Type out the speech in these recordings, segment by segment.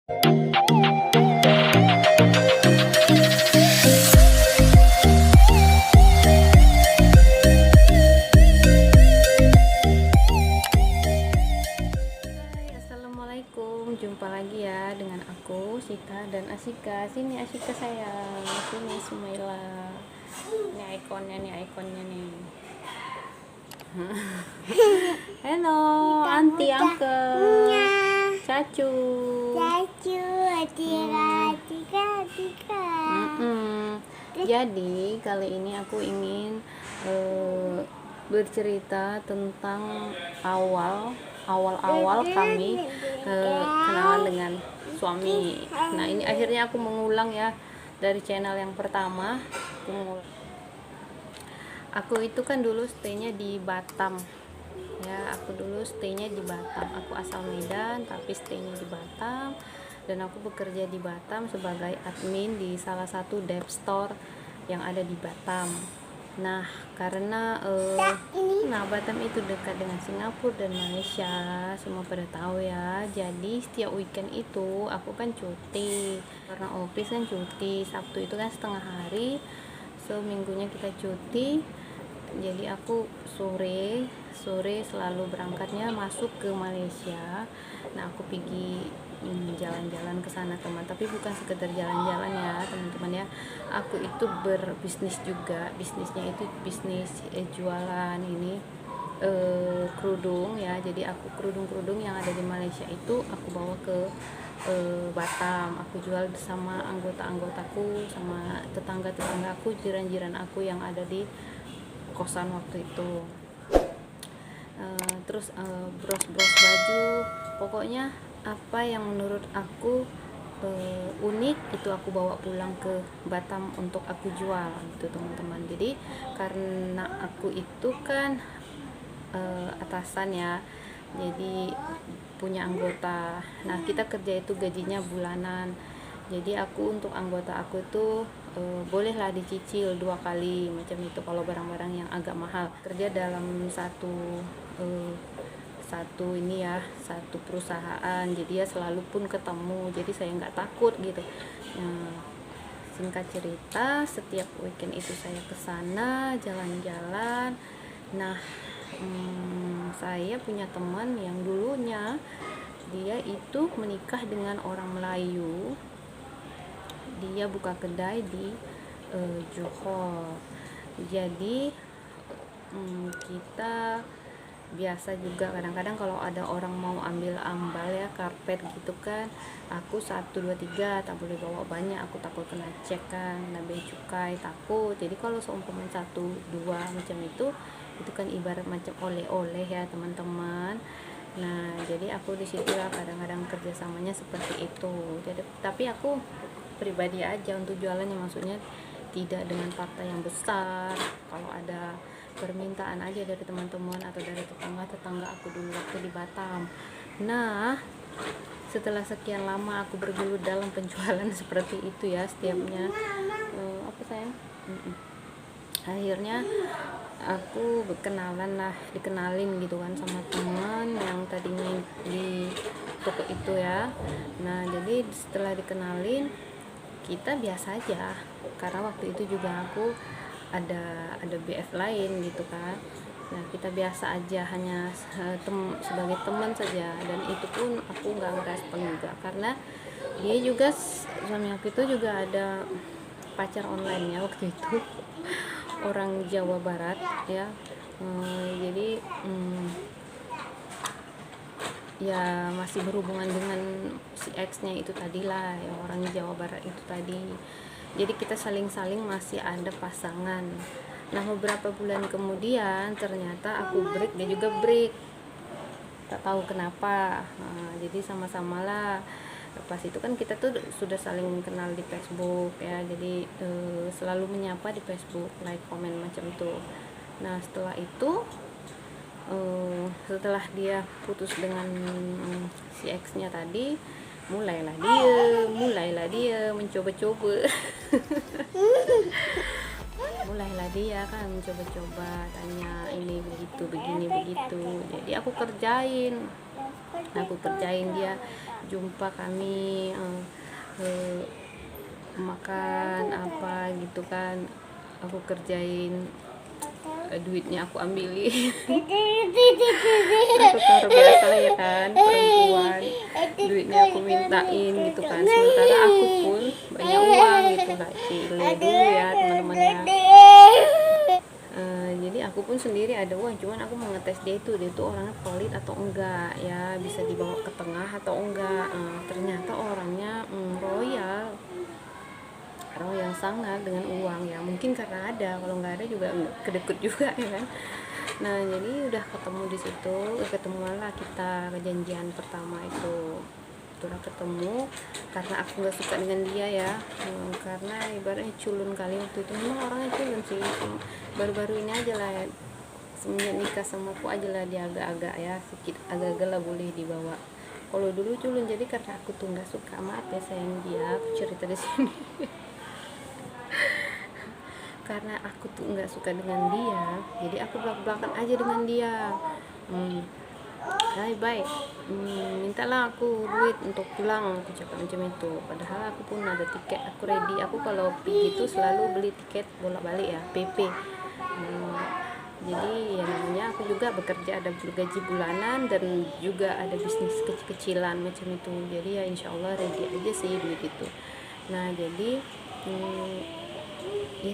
Assalamualaikum, jumpa lagi ya dengan aku Sita dan Asika. Sini Asika sayang, sini Sumaila. Ini ikonnya nih. Halo, anti uncle, cacu. Jadi kali ini aku ingin bercerita tentang awal kami kenalan dengan suami. Nah, ini akhirnya aku mengulang ya dari channel yang pertama. Aku itu kan dulu stay-nya di Batam ya, aku asal Medan tapi stay-nya di Batam, dan aku bekerja di Batam sebagai admin di salah satu dev store yang ada di Batam. Nah, karena Batam itu dekat dengan Singapura dan Malaysia, semua pada tahu ya. Jadi setiap weekend itu aku kan cuti, karena office kan cuti. Sabtu itu kan setengah hari, so minggunya kita cuti. Jadi aku sore selalu berangkatnya masuk ke Malaysia. Nah, aku pergi jalan-jalan ke sana teman, tapi bukan sekedar jalan-jalan ya teman-teman ya. Aku itu berbisnis juga, bisnisnya itu bisnis jualan ini kerudung ya. Jadi aku kerudung yang ada di Malaysia itu aku bawa ke Batam, aku jual sama anggota-anggotaku, sama tetangga-tetanggaku, jiran-jiran aku yang ada di kosan waktu itu. Terus bros baju, pokoknya apa yang menurut aku unik itu aku bawa pulang ke Batam untuk aku jual gitu teman-teman. Jadi karena aku itu kan atasan ya, jadi punya anggota. Nah, kita kerja itu gajinya bulanan. Jadi aku untuk anggota aku tuh bolehlah dicicil 2 kali macam itu kalau barang-barang yang agak mahal. Kerja dalam satu ini ya, satu perusahaan, jadi ya selalu pun ketemu, jadi saya nggak takut gitu. Singkat cerita, setiap weekend itu saya ke sana jalan-jalan. Nah, saya punya teman yang dulunya dia itu menikah dengan orang Melayu. Dia buka kedai di Johor. Jadi kita biasa juga kadang-kadang kalau ada orang mau ambil ambal ya, karpet gitu kan, aku 1, 2, 3 tak boleh bawa banyak, aku takut kena cek kan, kena bea cukai, takut. Jadi kalau seumpama 1, 2 macam itu kan ibarat macam oleh-oleh ya teman-teman. Nah, jadi aku disitulah kadang-kadang kerjasamanya seperti itu. Jadi tapi aku pribadi aja untuk jualannya, maksudnya tidak dengan partai yang besar. Kalau ada permintaan aja dari teman-teman atau dari tetangga aku dulu waktu di Batam. Nah, setelah sekian lama aku bergelut dalam penjualan seperti itu ya, setiapnya apa sayang? Akhirnya aku dikenalin gitu kan sama teman yang tadinya di toko itu ya. Nah, jadi setelah dikenalin kita biasa aja, karena waktu itu juga aku ada BF lain gitu kan. Nah, kita biasa aja, hanya sebagai teman saja, dan itu pun aku nggak ngerespon juga karena dia juga, suami aku itu juga ada pacar online ya waktu itu, orang Jawa Barat ya. Jadi ya masih berhubungan dengan si X-nya itu tadilah ya, orang Jawa Barat itu tadi. Jadi kita saling-saling masih ada pasangan. Nah, beberapa bulan kemudian ternyata aku break, dia juga break, tak tahu kenapa. Jadi sama-sama lah. Pas itu kan kita tuh sudah saling kenal di Facebook ya, jadi selalu menyapa di Facebook, like, komen macam itu. Nah, setelah itu setelah dia putus dengan si X-nya tadi, mulailah dia mencoba-coba. Mulailah dia kan mencoba-coba, tanya ini begitu, begini begitu. Jadi aku kerjain Nah, aku kerjain dia, jumpa kami makan apa gitu kan, aku kerjain, duitnya aku ambilin. Aku taruh biasa ya kan, perempuan, duitnya aku mintain gitu kan, sementara aku pun banyak uang gitu, gak cile dulu ya teman-teman ya. Jadi aku pun sendiri ada uang, cuman aku mau ngetes dia itu orangnya valid atau enggak ya, bisa dibawa ke tengah atau enggak. Ternyata orangnya royal sangat dengan uang ya, mungkin karena ada, kalau nggak ada juga kedekut juga ya kan. Nah, jadi udah ketemu di situ, ketemuanlah kita, kejanjian pertama itu itulah ketemu, karena aku nggak suka dengan dia ya, karena ibaratnya culun kali waktu itu, memang orangnya culun sih, baru-baru ini aja lah ya, semenjak nikah sama aku aja lah dia agak-agak ya, sedikit agak-agak lah boleh dibawa. Kalau dulu culun, jadi karena aku tuh nggak suka, maaf ya sayang dia, aku cerita di sini. Karena aku tuh nggak suka dengan dia, jadi aku belak-belakan aja dengan dia. Hai baik, mintalah aku duit untuk pulang, aku cakap macam itu. Padahal aku pun ada tiket, aku ready, aku kalau pergi itu selalu beli tiket bolak-balik ya, PP. Jadi ya namanya aku juga bekerja, ada gaji bulanan dan juga ada bisnis kecil-kecilan macam itu, jadi ya insya Allah ready aja sih duit itu. Nah, jadi ya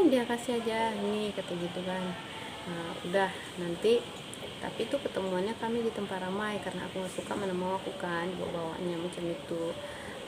dia kasih aja ini, kata gitu kan. Nah, udah nanti, tapi itu ketemuannya kami di tempat ramai, karena aku nggak suka mana mau aku kan bawa-bawanya macam itu.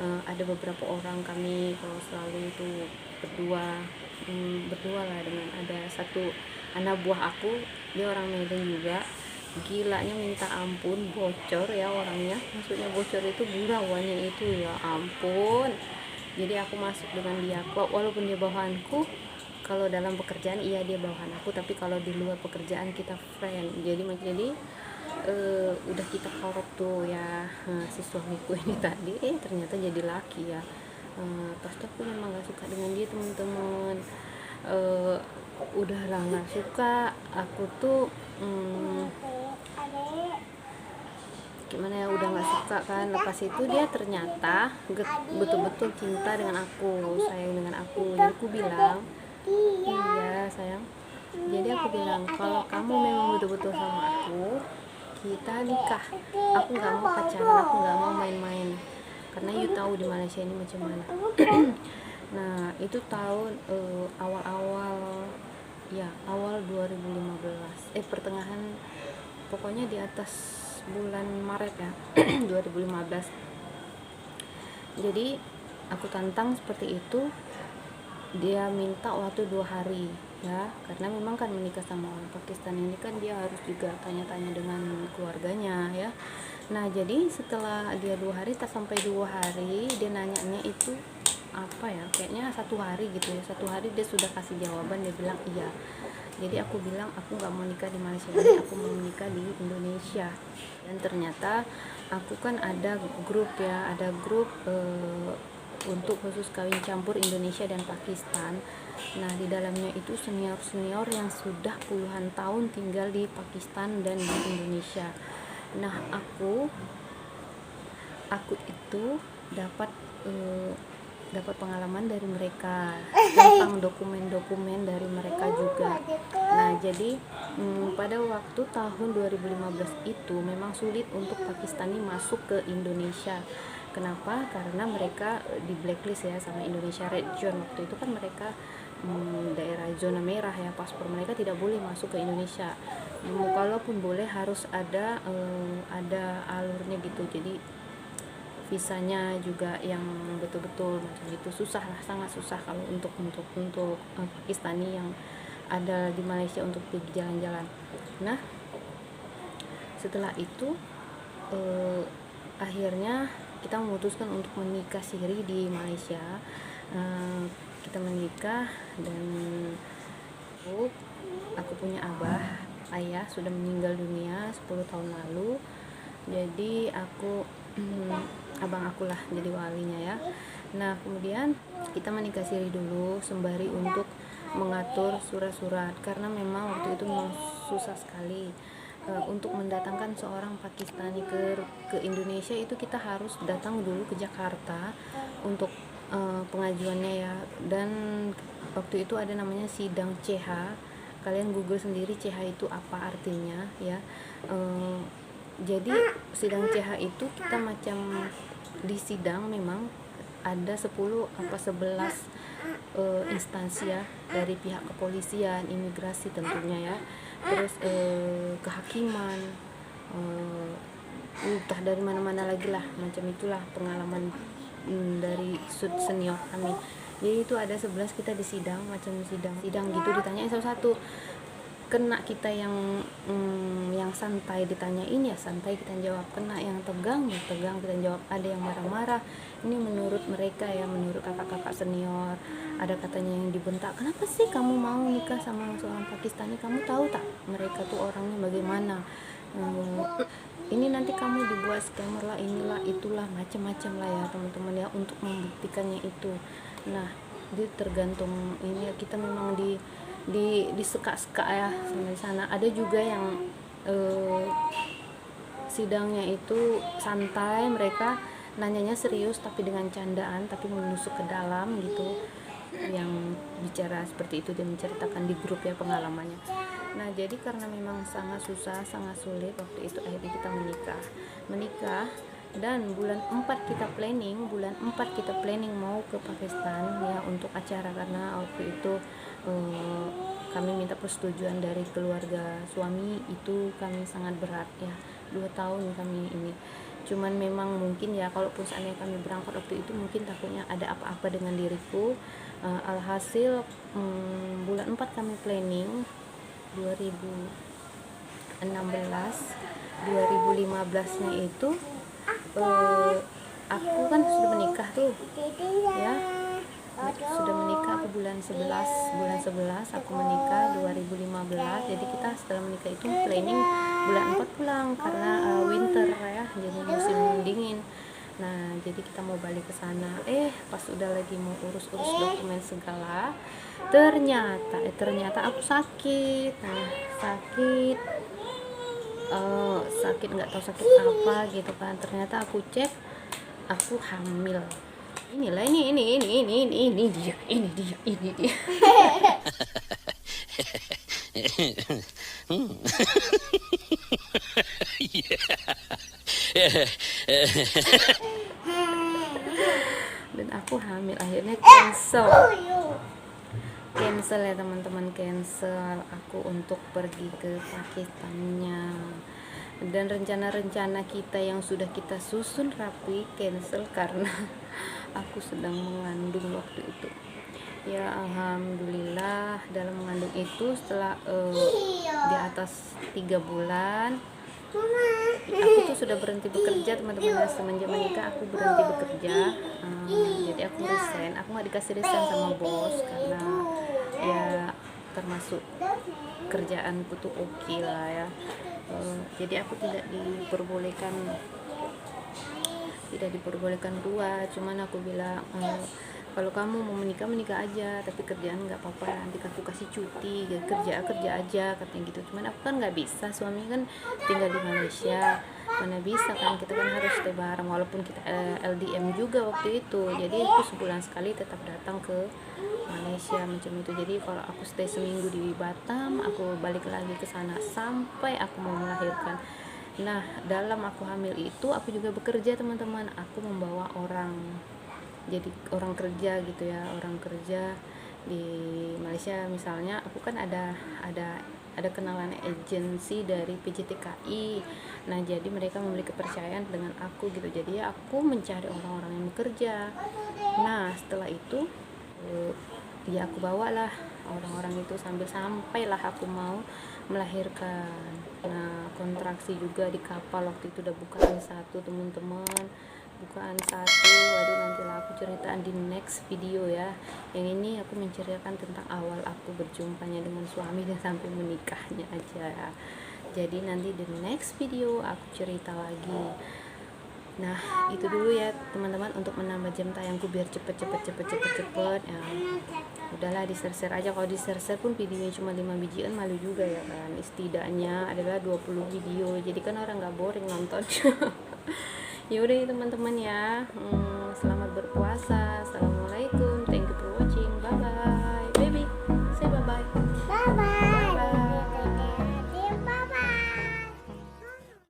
Ada beberapa orang kami kalau selalu itu berdua lah, dengan ada satu anak buah aku, dia orang Medan juga, gilanya minta ampun, bocor ya orangnya, maksudnya bocor itu gurauannya itu ya ampun. Jadi aku masuk dengan dia, walaupun dia bawahanku, kalau dalam pekerjaan iya dia bawahan aku, tapi kalau di luar pekerjaan kita friend. Jadi udah kita korok tuh ya, si suamiku ini tadi ternyata jadi laki ya. Pasti aku memang gak suka dengan dia teman-teman. Udah lah gak suka aku tuh, gimana ya, udah nggak suka kan. Lepas itu dia ternyata betul-betul cinta dengan aku, sayang dengan aku. Jadi aku bilang, iya sayang, jadi aku bilang, kalau kamu memang betul-betul sama aku, kita nikah. Aku nggak mau pacaran, aku nggak mau main-main, karena you tahu di Malaysia ini macam mana. Nah, itu tahun awal-awal ya, awal 2015, pertengahan, pokoknya di atas bulan Maret ya, 2015. Jadi aku tantang seperti itu, dia minta waktu 2 hari ya, karena memang kan menikah sama orang Pakistan ini kan dia harus juga tanya-tanya dengan keluarganya ya. Nah, jadi setelah dia 2 hari, tak sampai 2 hari, dia nanyanya itu apa ya, kayaknya 1 hari gitu ya, 1 hari dia sudah kasih jawaban, dia bilang iya. Jadi aku bilang aku nggak mau nikah di Malaysia ini, aku mau menikah di Indonesia. Dan ternyata aku kan ada grup ya, ada grup untuk khusus kawin campur Indonesia dan Pakistan. Nah, di dalamnya itu senior-senior yang sudah puluhan tahun tinggal di Pakistan dan di Indonesia. Nah, aku itu dapat pengalaman dari mereka tentang dokumen-dokumen dari mereka juga. Nah, jadi pada waktu tahun 2015 itu memang sulit untuk Pakistani masuk ke Indonesia. Kenapa? Karena mereka di blacklist ya sama Indonesia, red zone. Waktu itu kan mereka daerah zona merah ya, paspor mereka tidak boleh masuk ke Indonesia. Kalaupun boleh harus ada alurnya gitu. Jadi visanya juga yang betul-betul macam itu, susah lah, sangat susah kalau untuk Pakistani yang ada di Malaysia untuk pergi jalan-jalan. Nah, setelah itu akhirnya kita memutuskan untuk menikah siri di Malaysia. Kita menikah, dan aku punya ayah sudah meninggal dunia 10 tahun lalu. Jadi aku abang akulah jadi walinya ya. Nah, kemudian kita menikah siri dulu sembari untuk mengatur surat-surat, karena memang waktu itu memang susah sekali. untuk mendatangkan seorang Pakistani ke Indonesia itu kita harus datang dulu ke Jakarta untuk pengajuannya ya. Dan waktu itu ada namanya sidang CH, kalian google sendiri CH itu apa artinya ya. Jadi sidang CH itu kita macam di sidang, memang ada 10 apa 11 instansi ya, dari pihak kepolisian, imigrasi tentunya ya, terus kehakiman, entah dari mana-mana lagi lah, macam itulah pengalaman dari senior kami. Jadi itu ada 11 kita di sidang, macam sidang gitu, ditanyain satu-satu. Kena kita yang santai ditanyain ya santai kita jawab, kena yang tegang ya tegang kita jawab. Ada yang marah-marah, ini menurut mereka ya, menurut kakak-kakak senior, ada katanya yang dibentak, kenapa sih kamu mau nikah sama seorang Pakistani, kamu tahu tak mereka tuh orangnya bagaimana, ini nanti kamu dibuat scammer lah, inilah itulah, macam-macam lah ya teman-teman ya, untuk membuktikannya itu. Nah jadi tergantung ini ya, kita memang di seka-seka ya sampai sana. Ada juga yang sidangnya itu santai, mereka nanyanya serius tapi dengan candaan, tapi menusuk ke dalam gitu. Yang bicara seperti itu dia menceritakan di grup ya pengalamannya. Nah jadi karena memang sangat susah, sangat sulit waktu itu, akhirnya kita menikah. Dan bulan 4 kita planning mau ke Pakistan ya untuk acara, karena waktu itu kami minta persetujuan dari keluarga suami, itu kami sangat berat ya, 2 tahun kami ini. Cuman memang mungkin ya, kalaupun seandainya kami berangkat waktu itu, mungkin takutnya ada apa-apa dengan diriku. Alhasil bulan 4 kami planning 2016, 2015 nya itu aku kan sudah menikah tuh ya, sudah menikah aku bulan 11 aku menikah 2015. Jadi kita setelah menikah itu planning bulan 4 pulang karena winter ya, jadi musim dingin. Nah jadi kita mau balik ke sana, pas udah lagi mau urus-urus dokumen segala, ternyata aku sakit. Nah sakit nggak tahu sakit apa gitu kan. Ternyata aku cek, aku hamil. Inilah ini dia dan aku hamil. Akhirnya cancel ya teman-teman, cancel aku untuk pergi ke Pakistannya. Dan rencana-rencana kita yang sudah kita susun rapi cancel karena aku sedang mengandung waktu itu ya. Alhamdulillah dalam mengandung itu setelah di atas 3 bulan aku tuh sudah berhenti bekerja teman-teman. Semenjak menikah aku berhenti bekerja. Jadi aku resign, aku nggak dikasih resign sama bos karena ya termasuk kerjaanku tuh oke lah ya. Jadi aku tidak diperbolehkan keluar. Cuman aku bilang kalau kamu mau menikah aja, tapi kerjaan nggak apa-apa, nanti aku kasih cuti, kerja aja katanya gitu. Cuman aku kan nggak bisa, suami kan tinggal di Malaysia, mana bisa kan, kita kan harus stay bareng walaupun kita LDM juga waktu itu. Jadi aku sebulan sekali tetap datang ke Malaysia macam itu. Jadi kalau aku stay seminggu di Batam, aku balik lagi ke sana sampai aku mau melahirkan. Nah dalam aku hamil itu aku juga bekerja teman-teman. Aku membawa orang, jadi orang kerja gitu ya, orang kerja di Malaysia. Misalnya aku kan ada kenalan agensi dari PJTKI. Nah jadi mereka memiliki kepercayaan dengan aku gitu. Jadi ya aku mencari orang-orang yang bekerja. Nah setelah itu ya aku bawalah orang-orang itu sampailah aku mau melahirkan. Nah kontraksi juga di kapal waktu itu udah bukaan 1 teman-teman, bukaan 1. Waduh nantilah aku ceritaan di next video ya. Yang ini aku menceritakan tentang awal aku berjumpanya dengan suami dan sampai menikahnya aja. Jadi nanti di next video aku cerita lagi. Nah itu dulu ya teman-teman untuk menambah jam tayangku biar cepet ya. Udahlah di share aja, kalau di share pun videonya cuma 5 bijian malu juga ya kan, setidaknya adalah 20 video, jadi kan orang nggak boring nonton. Ya udah ya teman-teman ya, selamat berpuasa, assalamualaikum, thank you for watching, bye bye baby, say bye bye. Bye bye.